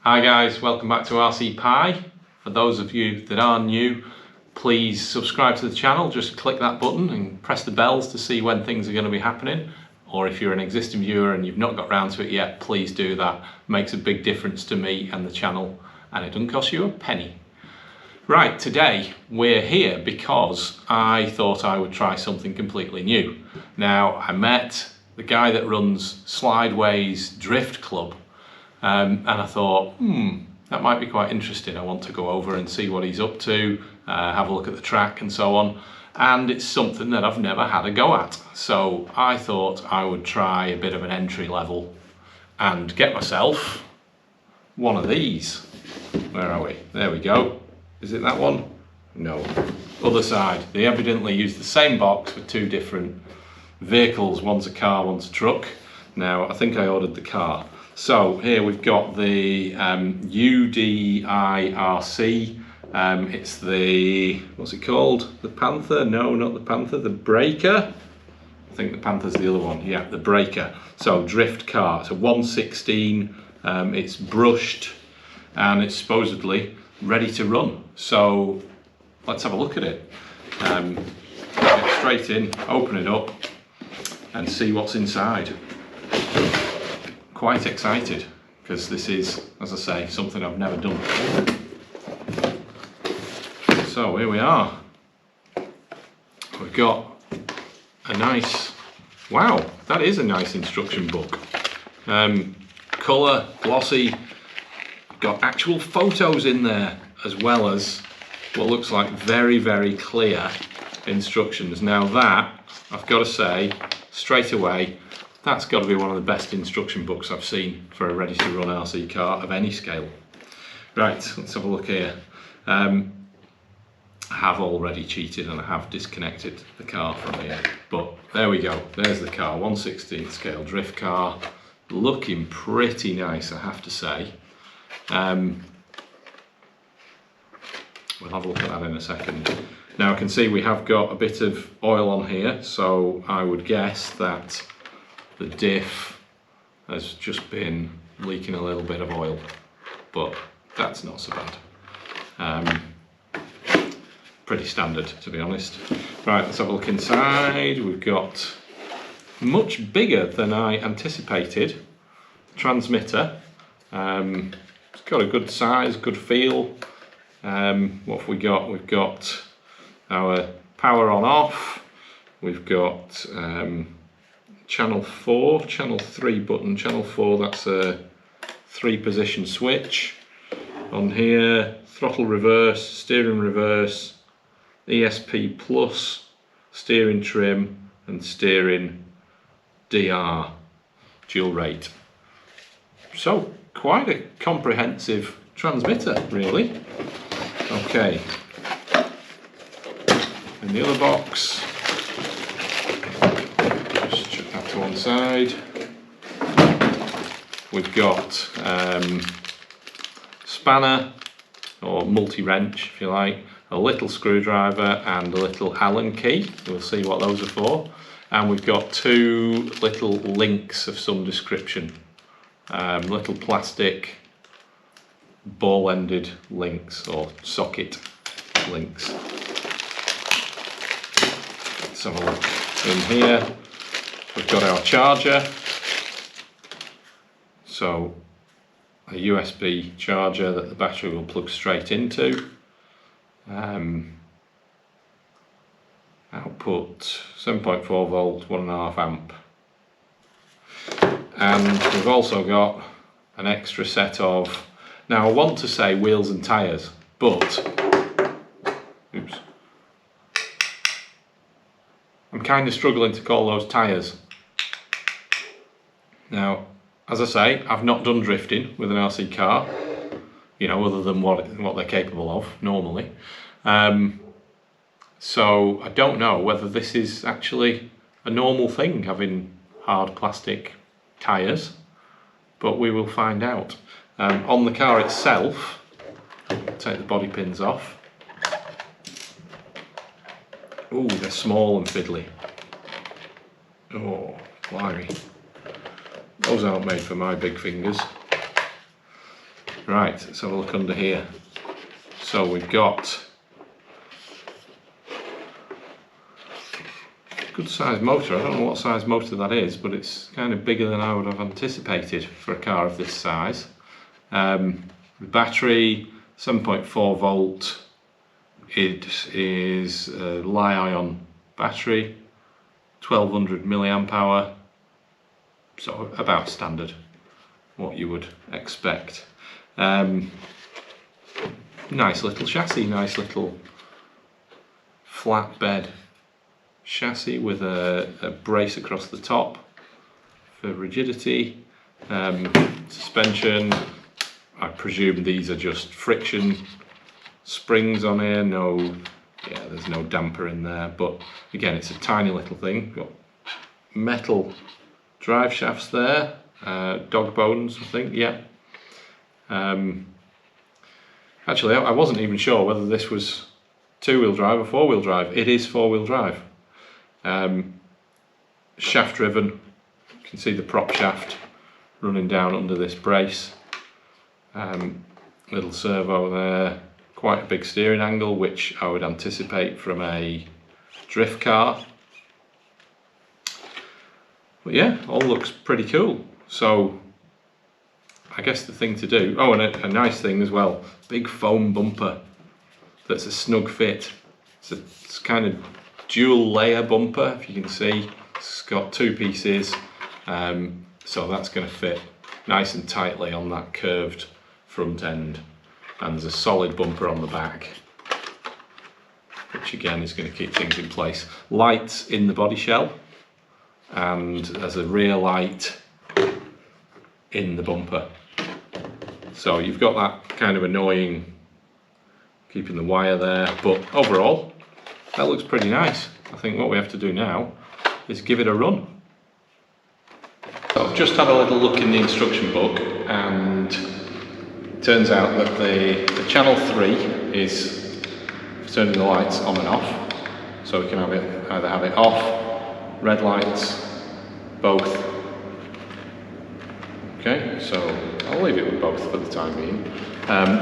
Hi guys, welcome back to RC Pi. For those of you that are new, please subscribe to the channel. Just click that button and press the bells to see when things are going to be happening. Or if you're an existing viewer and you've not got round to it yet, please do that. It makes a big difference to me and the channel, and it doesn't cost you a penny. Right, today we're here because I thought I would try something completely new. Now, I met the guy that runs Slideways Drift Club, and I thought, that might be quite interesting. I want to go over and see what he's up to, have a look at the track and so on. And it's something that I've never had a go at. So I thought I would try a bit of an entry level and get myself one of these. Where are we? There we go. Is it that one? No. Other side. They evidently use the same box with two different vehicles. One's a car, one's a truck. Now, I think I ordered the car. So here we've got the Udi RC. It's the, what's it called? The Panther? No, not the Panther, the Breaker. I think the Panther's the other one. Yeah, the Breaker. So drift car. It's a 116. It's brushed and it's supposedly ready to run. So let's have a look at it. Get straight in, open it up and see what's inside. Quite excited because this is, as I say, something I've never done before. So here we are. We've got a nice, wow, that is a nice instruction book. Colour, glossy, got actual photos in there as well as what looks like very, very clear instructions. Now that, I've got to say, straight away, that's got to be one of the best instruction books I've seen for a ready-to-run RC car of any scale. Right, let's have a look here. I have already cheated and I have disconnected the car from here, but there we go. There's the car, 1/16 scale drift car, looking pretty nice, I have to say. We'll have a look at that in a second. Now I can see we have got a bit of oil on here, so I would guess that the diff has just been leaking a little bit of oil, but that's not so bad. Pretty standard, to be honest. Right, let's have a look inside. We've got much bigger than I anticipated transmitter. It's got a good size, good feel. What have we got? We've got our power on off. We've got channel 4, channel 3 button, channel 4, that's a 3-position switch. On here, throttle reverse, steering reverse, ESP plus, steering trim and steering DR, dual rate. So quite a comprehensive transmitter really. Okay, in the other box, to one side, we've got spanner or multi-wrench if you like, a little screwdriver and a little Allen key. We'll see what those are for. And we've got two little links of some description, little plastic ball-ended links or socket links. Let's have a look in here. We've got our charger, so a USB charger that the battery will plug straight into. Output 7.4 volt, 1.5 amp. And we've also got an extra set of, now I want to say wheels and tyres, but, oops, I'm kind of struggling to call those tyres. Now, as I say, I've not done drifting with an RC car, you know, other than what they're capable of normally. So I don't know whether this is actually a normal thing, having hard plastic tyres, but we will find out. On the car itself, take the body pins off. Ooh, they're small and fiddly. Oh, blimey. Those aren't made for my big fingers. Right, let's have a look under here. So we've got a good sized motor. I don't know what size motor that is, but it's kind of bigger than I would have anticipated for a car of this size. The battery, 7.4 volt. It is a Li-ion battery, 1200 milliamp hour, so about standard, what you would expect. Nice little chassis, nice little flatbed chassis with a brace across the top for rigidity. Suspension, I presume these are just friction springs on here. There's no damper in there, but again, it's a tiny little thing. Got metal drive shafts there, dog bones, I think. Yeah. Actually, I wasn't even sure whether this was two-wheel drive or four-wheel drive. It is four-wheel drive. Shaft driven. You can see the prop shaft running down under this brace. Little servo there. Quite a big steering angle, which I would anticipate from a drift car. But yeah, all looks pretty cool. So I guess the thing to do, oh, and a nice thing as well, big foam bumper that's a snug fit. It's kind of dual layer bumper, if you can see. It's got two pieces, so that's going to fit nice and tightly on that curved front end. And there's a solid bumper on the back, which again is going to keep things in place. Lights in the body shell, and there's a rear light in the bumper. So you've got that kind of annoying keeping the wire there, but overall that looks pretty nice. I think what we have to do now is give it a run. So I've just had a little look in the instruction book, and it turns out that the channel 3 is for turning the lights on and off. So we can either have it off, red lights, both. Okay, so I'll leave it with both for the time being.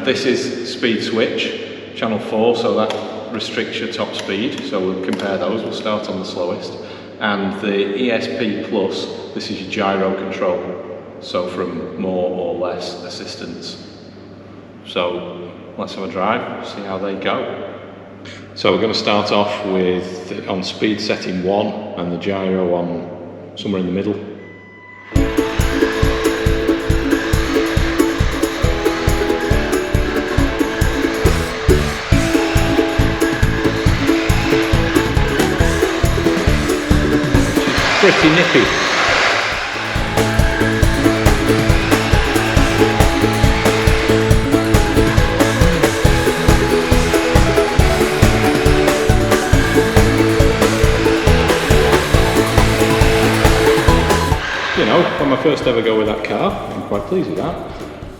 This is speed switch, channel 4, so that restricts your top speed. So we'll compare those, we'll start on the slowest. And the ESP Plus, this is your gyro control, so from more or less assistance. So let's have a drive, see how they go. So we're going to start off with on speed setting 1 and the gyro on somewhere in the middle. Pretty nippy. You know, on my first ever go with that car, I'm quite pleased with that.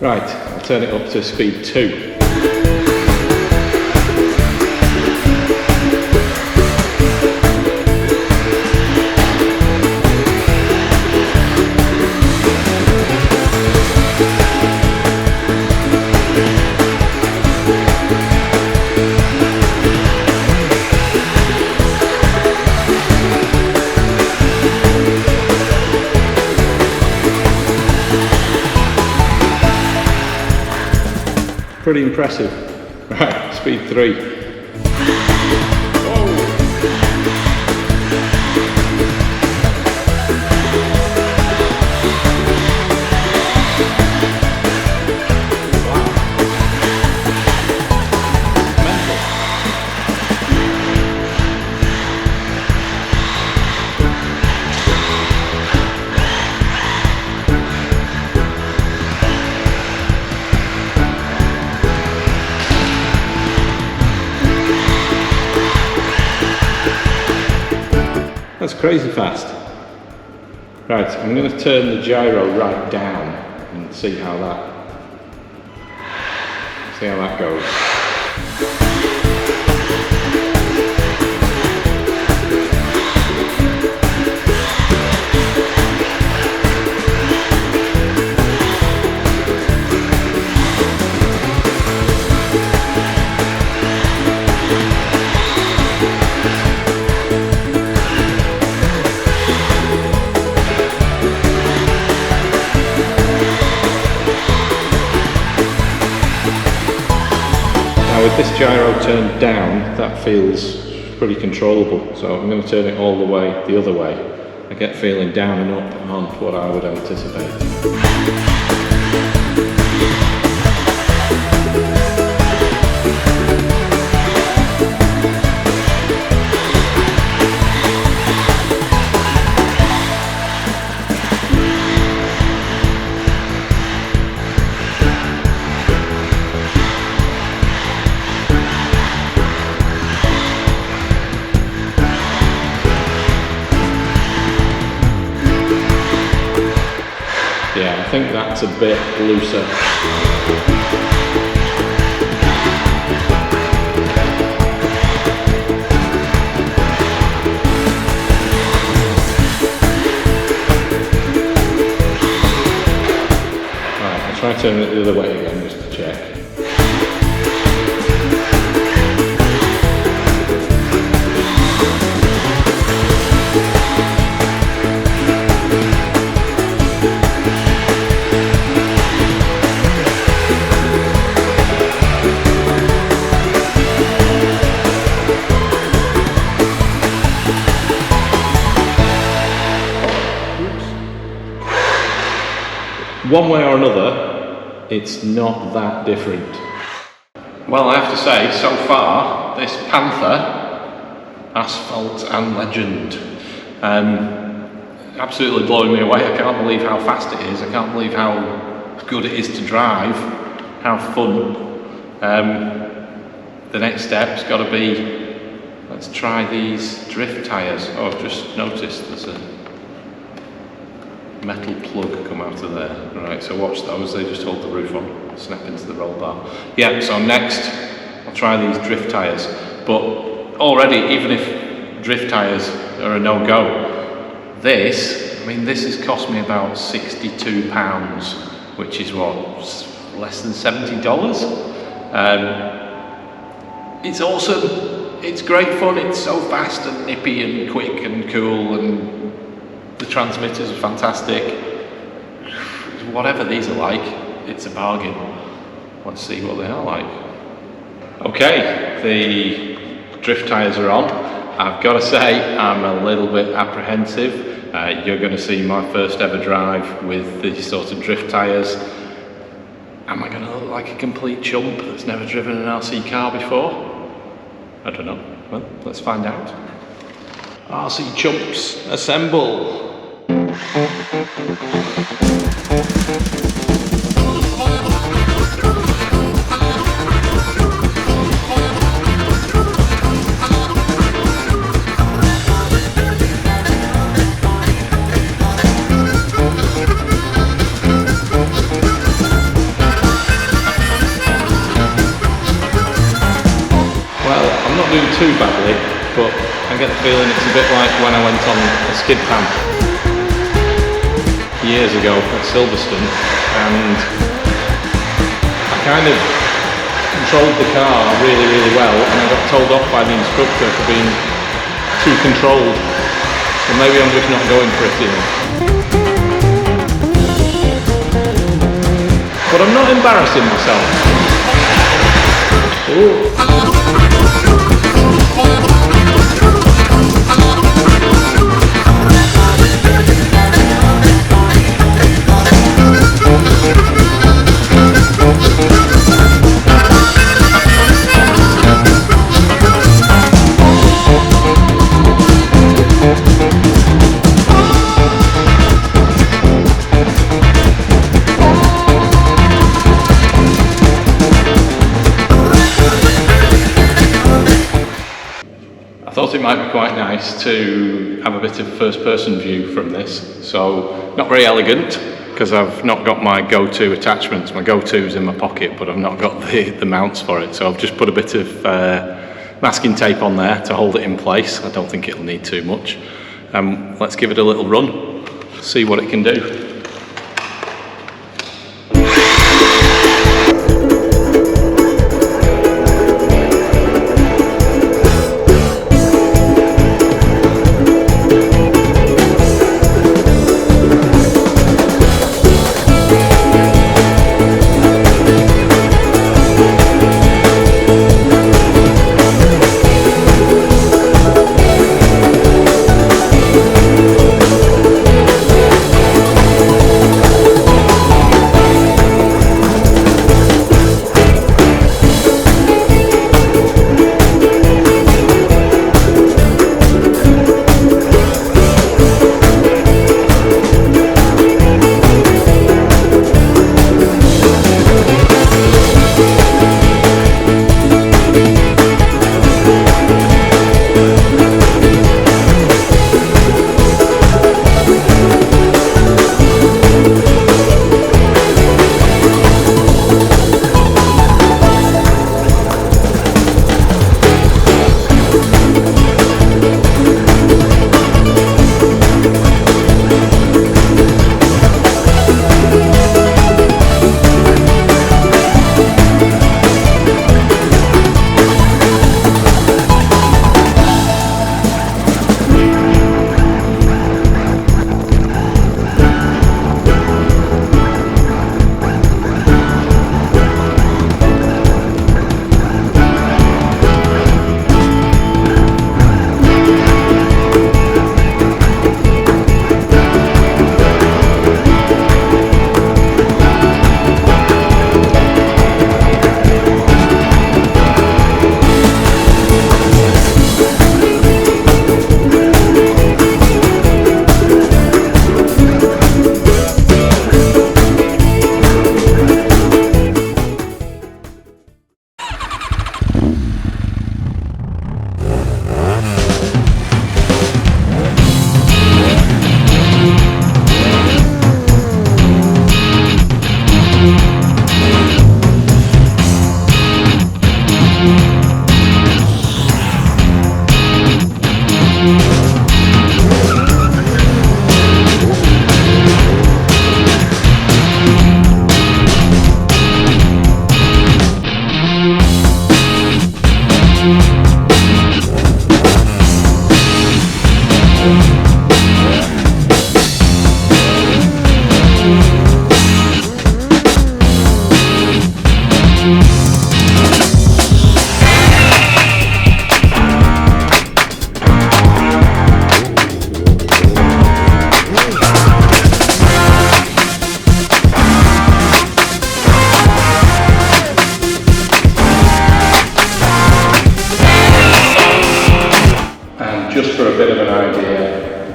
Right, I'll turn it up to speed 2. Pretty impressive. Right, speed 3. That's crazy fast. Right, I'm going to turn the gyro right down and see how that goes. Now with this gyro turned down, that feels pretty controllable, so I'm going to turn it all the way the other way. I get feeling down and up on what I would anticipate. Yeah, I think that's a bit looser. Right, I'll try turning it the other way again just to check. One way or another, it's not that different. Well, I have to say, so far, this Panther, asphalt and legend, absolutely blowing me away. I can't believe how fast it is. I can't believe how good it is to drive, how fun. The next step's got to be, let's try these drift tyres. Oh, I've just noticed there's a metal plug come out of there. Right, so watch those, they just hold the roof on, snap into the roll bar. Yeah, so next I'll try these drift tyres. But already, even if drift tyres are a no-go, this has cost me about £62, which is what, less than $70? It's awesome, it's great fun, it's so fast and nippy and quick and cool, and the transmitters are fantastic. Whatever these are like, it's a bargain. Let's see what they are like. Okay, the drift tyres are on. I've got to say, I'm a little bit apprehensive. You're going to see my first ever drive with these sort of drift tyres. Am I going to look like a complete chump that's never driven an RC car before? I don't know. Well, let's find out. RC chumps, assemble! I'm not doing too badly, but I get the feeling it's a bit like when I went on a skid pan years ago at Silverstone, and I kind of controlled the car really, really well, and I got told off by the instructor for being too controlled, so maybe I'm just not going for it enough. But I'm not embarrassing myself. Ooh. I thought it might be quite nice to have a bit of first-person view from this. So, not very elegant, because I've not got my go-to attachments. My go-to's in my pocket, but I've not got the mounts for it. So I've just put a bit of masking tape on there to hold it in place. I don't think it'll need too much. Let's give it a little run, see what it can do. Just for a bit of an idea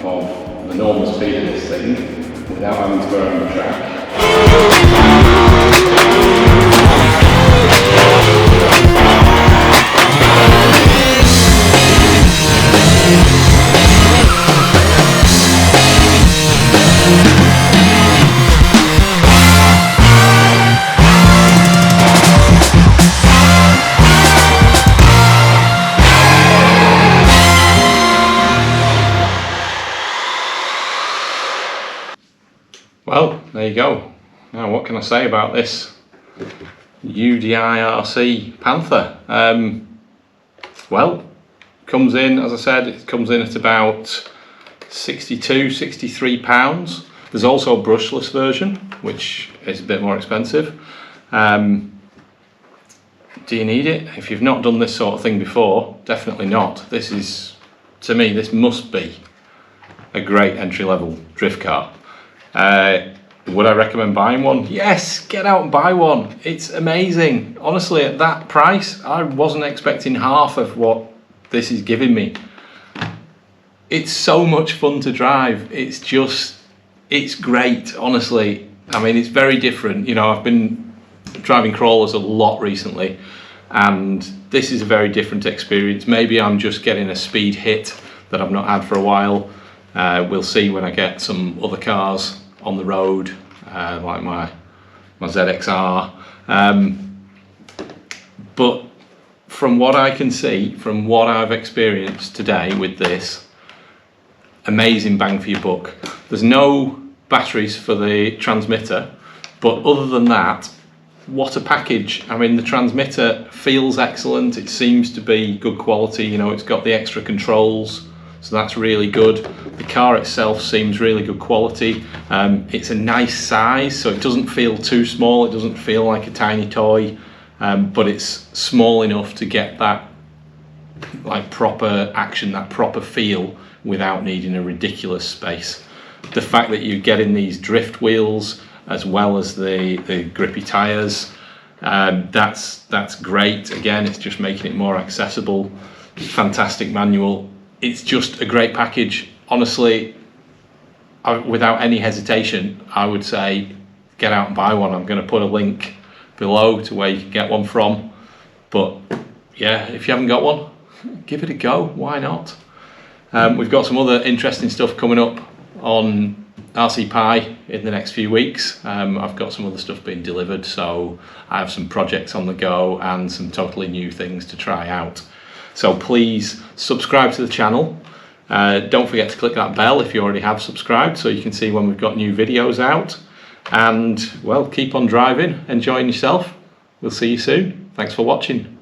of the normal speed of this thing, without having to go around the track. Well, there you go. Now what can I say about this Udi RC Panther? Well, comes in, as I said, it comes in at about 62, 63 pounds. There's also a brushless version, which is a bit more expensive. Do you need it? If you've not done this sort of thing before, definitely not. This is, to me, this must be a great entry-level drift car. Would I recommend buying one? Yes, get out and buy one. It's amazing. Honestly, at that price, I wasn't expecting half of what this is giving me. It's so much fun to drive. It's great, honestly. I mean, it's very different. You know, I've been driving crawlers a lot recently, and this is a very different experience. Maybe I'm just getting a speed hit that I've not had for a while. We'll see when I get some other cars on the road, like my ZXR. But from what I can see, from what I've experienced today with this, amazing bang for your buck. There's no batteries for the transmitter, but other than that, what a package. I mean, the transmitter feels excellent. It seems to be good quality. You know, it's got the extra controls, so that's really good. The car itself seems really good quality. It's a nice size, so it doesn't feel too small. It doesn't feel like a tiny toy, but it's small enough to get that like proper action, that proper feel, without needing a ridiculous space. The fact that you're getting these drift wheels as well as the grippy tyres, that's great. Again, it's just making it more accessible. Fantastic manual. It's just a great package. Honestly, without any hesitation, I would say get out and buy one. I'm going to put a link below to where you can get one from. But yeah, if you haven't got one, give it a go. Why not? We've got some other interesting stuff coming up on RC Pi in the next few weeks. I've got some other stuff being delivered, so I have some projects on the go and some totally new things to try out. So please subscribe to the channel. Don't forget to click that bell if you already have subscribed, so you can see when we've got new videos out. And well, keep on driving, enjoying yourself. We'll see you soon. Thanks for watching.